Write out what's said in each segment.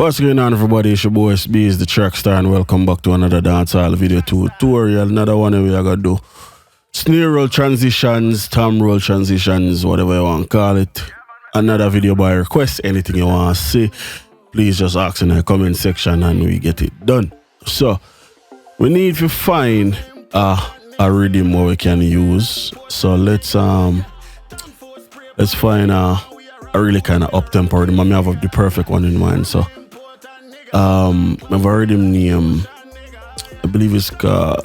What's going on, everybody? It's your boy Itz-Beez-Da TrackStar, and welcome back to another dancehall video tutorial. Another one we are gonna do snare roll transitions, tom roll transitions, whatever you want to call it. Another video by request. Anything you want to see, please just ask in the comment section and we get it done. So we need to find a rhythm where we can use. So let's find a really kind of up tempo rhythm. I may have the perfect one in mind. So I have a rhythm name, I believe it's called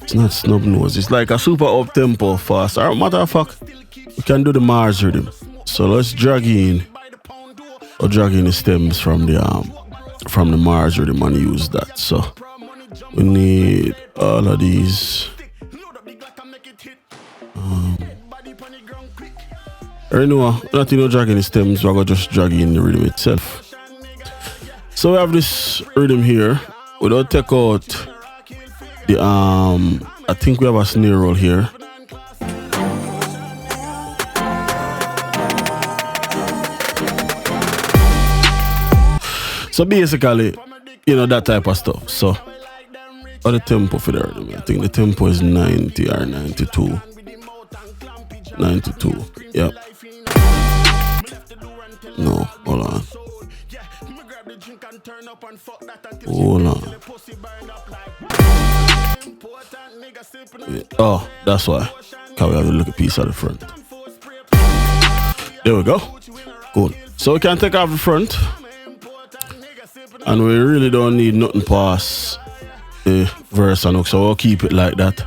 it's not snub nose, it's like a super up tempo fast. Or matter of fact, we can do the Mars rhythm. So let's drag in the stems from the Mars rhythm and use that. So we need all of these. I know nothing dragging the stems, we're gonna just drag in the rhythm itself. So we have this rhythm here. We don't take out the I think we have a snare roll here. So basically, you know, that type of stuff. So what the tempo for the rhythm? I think the tempo is 90 or 92. 92. Yep. No, hold on. Hold on. Yeah. Oh, that's why. Because we have a little piece at the front. There we go. Cool. So we can take off the front. And we really don't need nothing past the verse and hook. So we'll keep it like that.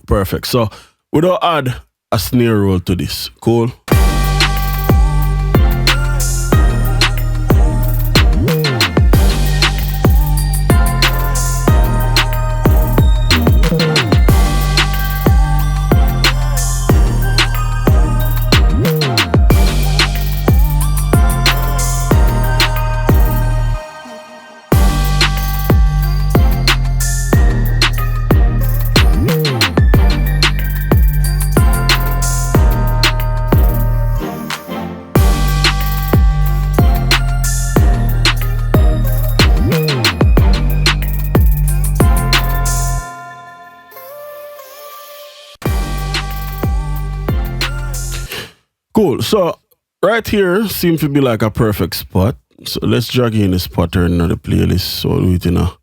Perfect. So we don't add a snare roll to this. Cool. Cool. So right here seems to be like a perfect spot. So let's drag in this pattern on the playlist. So we'll do it in a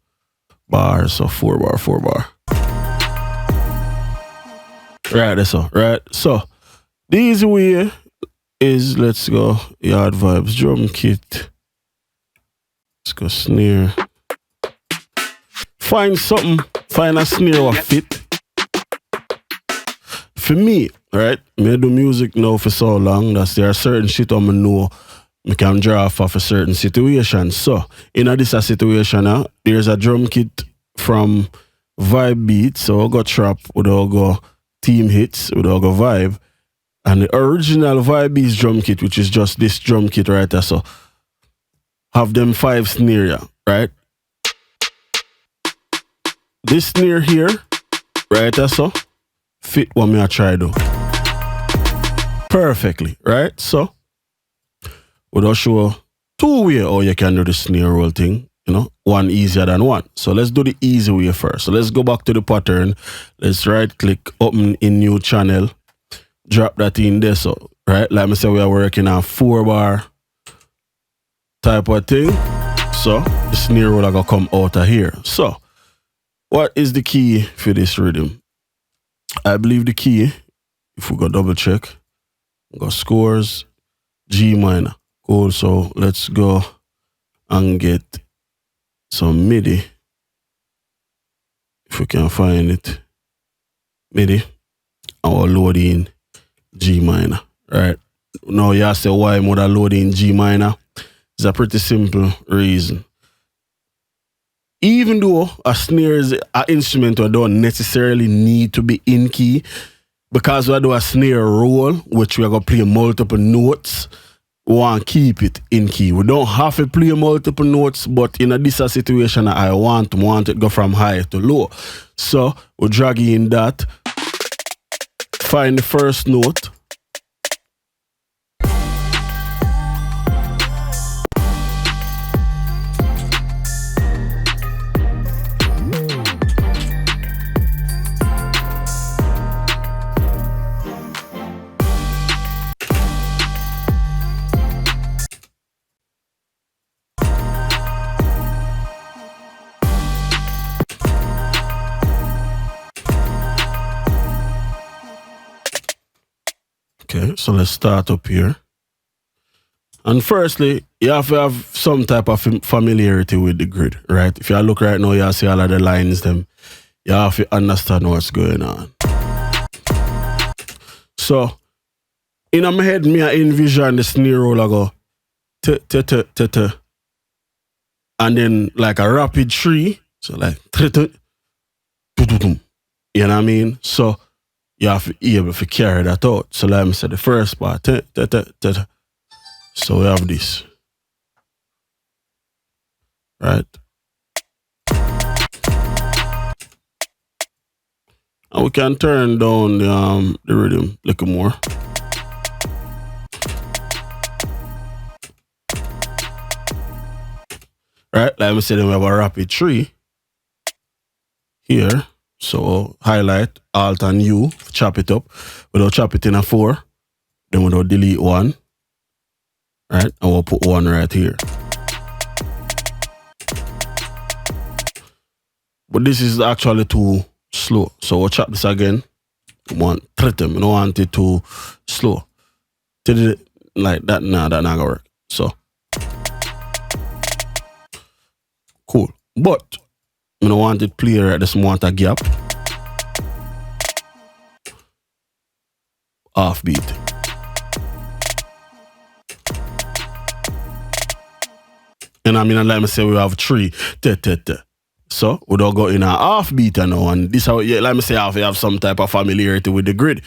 bar. So 4 bar, 4 bar. Right, that's all. Right. So the easy way is, let's go Yard Vibes drum kit. Let's go snare. Find something. Find a snare or fit. For me, right, I do music now for so long that there are certain shit I know I can draw off of a certain situation. So in this situation, there's a drum kit from Vibe Beats. So I got trap, we go team hits, we go vibe. And the original Vibe Beats drum kit, which is just this drum kit right there, so have them 5 snare, right? This snare here, right there, so fit what me I try do perfectly, right? So we'll show 2 ways how you can do the snare roll thing, you know, one easier than one. So let's do the easy way first. So let's go back to the pattern. Let's right click, open in new channel, drop that in there. So right, like I said, we are working on 4 bar type of thing. So the snare roll are gonna come out of here. So what is the key for this rhythm? I believe the key, if we go double check, go scores, G minor. Cool. So let's go and get some MIDI. If we can find it, MIDI, and we'll load in G minor. Right. Now you say why would I load in G minor? It's a pretty simple reason. Even though a snare is an instrument that don't necessarily need to be in key, because we do a snare roll, which we are going to play multiple notes, we want to keep it in key. We don't have to play multiple notes, but in this situation, I want it go from high to low. So we drag in that, find the first note, So let's start up here. And firstly, you have to have some type of familiarity with the grid, right? If you look right now, you see all of the lines, them. You have to understand what's going on. So, in my head, I envision the snare roll, I go, and then like a rapid tree, so like, you know what I mean? So, you have to be able to carry that out. So, let me say the first part, so we have this, right? And we can turn down the rhythm a little more. Right, like I said, we have a rapid tree here. So highlight, Alt and U, chop it up. We'll chop it in a 4. Then we'll delete 1. Right, and we'll put 1 right here. But this is actually too slow. So we'll chop this again. We want Riddim. We don't want it too slow. Like that, nah, that not gonna work. So cool. But I don't want it play right. Just want a gap. Half beat. And I mean, like I say, we have 3. So we don't go in a half beat now. And this how, yeah, like I say, you have some type of familiarity with the grid.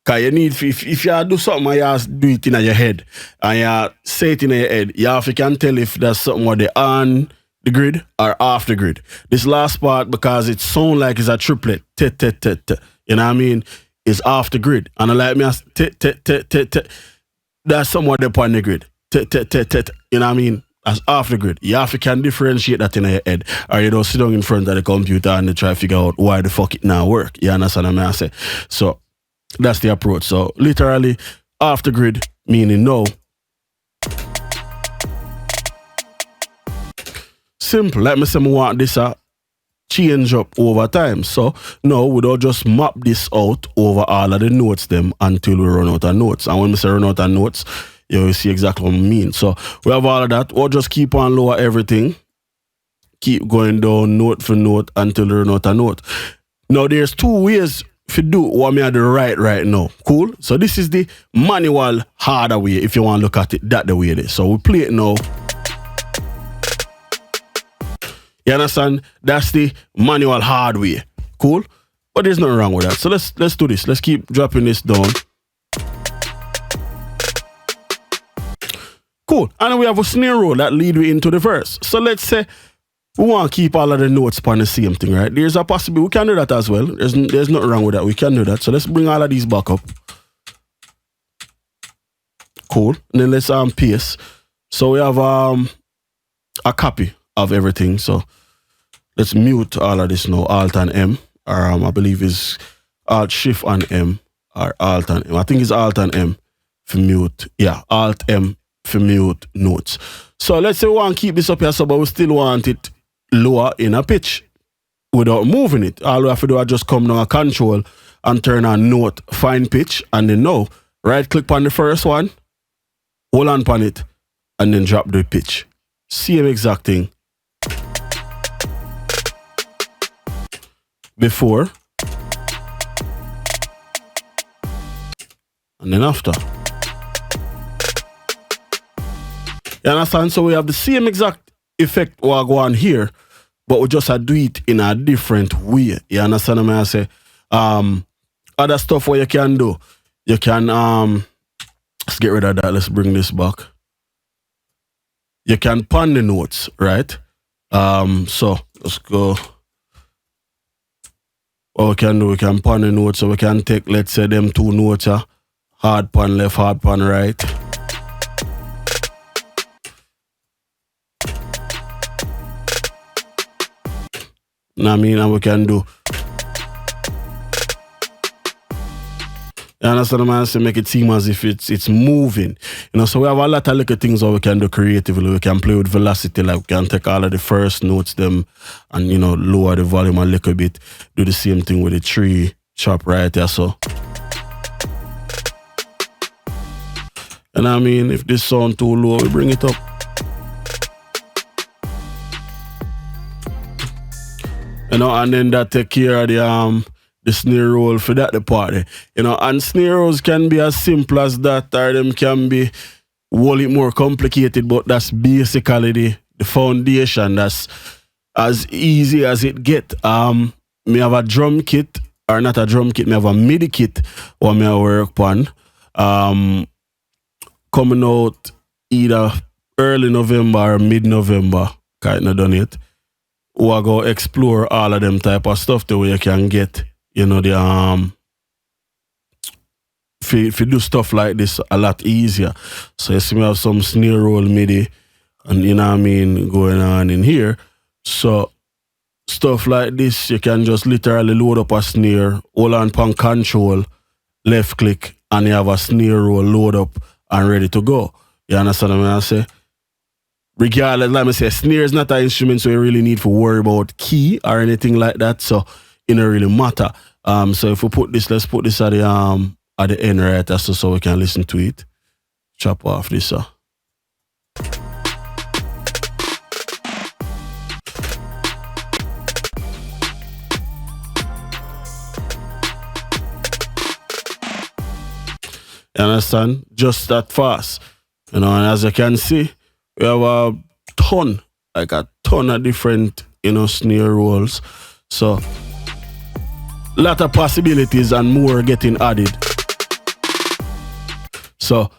Because you need, if you do something, you have to do it in your head. And you say it in your head, you have to can tell if that's something where they on the grid or off the grid. This last part, because it sounds like it's a triplet, you know what I mean? It's off the grid. And I like me, that's somewhat upon the grid. You know what I mean? That's off the grid. You have to can differentiate that in your head. Or you don't sit down in front of the computer and they try to figure out why the fuck it now work. You understand what I say? So that's the approach. So literally off the grid, meaning no. Simple. Like me say, I want this change up over time. So now we don't just map this out over all of the notes them until we run out of notes. And when we say run out of notes, you will see exactly what I mean. So we have all of that. We'll just keep on lower everything. Keep going down note for note until we run out of note. Now there's 2 ways to do what I do right now. Cool? So this is the manual harder way if you want to look at it that the way it is. So we play it now. You understand? That's the manual hard way. Cool? But there's nothing wrong with that. So let's do this. Let's keep dropping this down. Cool. And we have a snare roll that lead me into the verse. So let's say we want to keep all of the notes on the same thing, right? There's a possibility. We can do that as well. There's nothing wrong with that. We can do that. So let's bring all of these back up. Cool. And then let's paste. So we have a copy of everything. So let's mute all of this now. Alt and M. Or I believe it's Alt Shift and M. Or Alt and M. I think it's Alt and M for mute. Yeah, Alt M for mute notes. So let's say we want to keep this up here, so but we still want it lower in a pitch without moving it. All we have to do is just come down a control and turn on note fine pitch, and then now right click on the first one, hold on it, and then drop the pitch. Same exact thing before and then after. You understand? So we have the same exact effect we go on here, but we just do it in a different way. You understand what I say? Other stuff what you can do. You can let's get rid of that. Let's bring this back. You can pan the notes, right? So let's go. What we can do, we can pan the notes. So we can take, let's say, them 2 notes, hard pan left, hard pan right. Know what I mean? And we can do. You understand what I'm saying? Make it seem as if it's moving. You know, so we have a lot of little things that we can do creatively. We can play with velocity, like we can take all of the first notes them and, you know, lower the volume a little bit. Do the same thing with the 3 chop right there. So And I mean, if this sound too low, we bring it up. You know, and then that take care of the snare roll for that the party. You know, and snare rolls can be as simple as that, or them can be whole it more complicated, but that's basically the foundation. That's as easy as it get. Me have a drum kit, or not a drum kit, me have a MIDI kit what me work on. Coming out either early November or mid-November, kind of done it. Or go explore all of them type of stuff the way you can get, you know, the if you do stuff like this a lot easier. So you see me have some snare roll MIDI and you know what I mean going on in here. So stuff like this you can just literally load up a snare, hold on pan control, left click, and you have a snare roll load up and ready to go. You understand what I say? Regardless, like I say, snare is not an instrument, so you really need to worry about key or anything like that. So it don't really matter. So if we put this, let's put this at the end right, so we can listen to it. Chop off this. You understand? Just that fast. You know, and as you can see, we have a ton of different, you know, snare rolls. So, lot of possibilities and more getting added. So,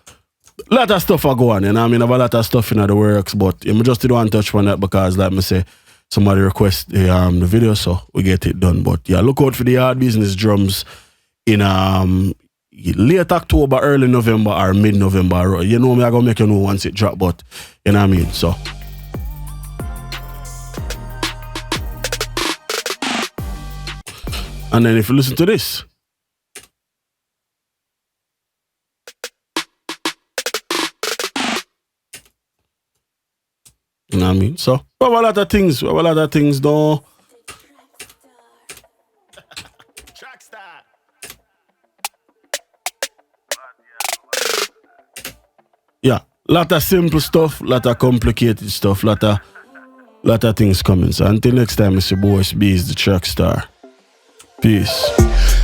lot of stuff are going, and I mean, I have a lot of stuff in the works, but I just don't want to touch on that because, like I say, somebody request the video, so we get it done. But yeah, look out for the hard business drums in late October, early November, or mid-November. You know me, I'm gonna make you know once it drop, but you know what I mean? So and then if you listen to this, you know what I mean? So we have a lot of things, though. TrackStar. Yeah, lot of simple stuff, lot of complicated stuff, lot of things coming. So until next time, it's your boy Itz-Beez-Da TrackStar. Peace.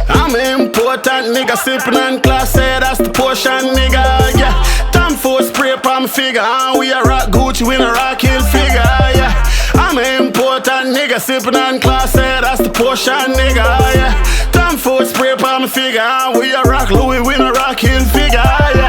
I'm an important nigga, sipping on class, that's the portion, nigga, yeah. Time for spray palm figure, we a rock Gucci, we a rock hill figure, yeah. I'm an important nigga, sipping on class, that's the portion, nigga, yeah. Time for spray palm figure, we a rock Louis, we a rock hill figure, yeah.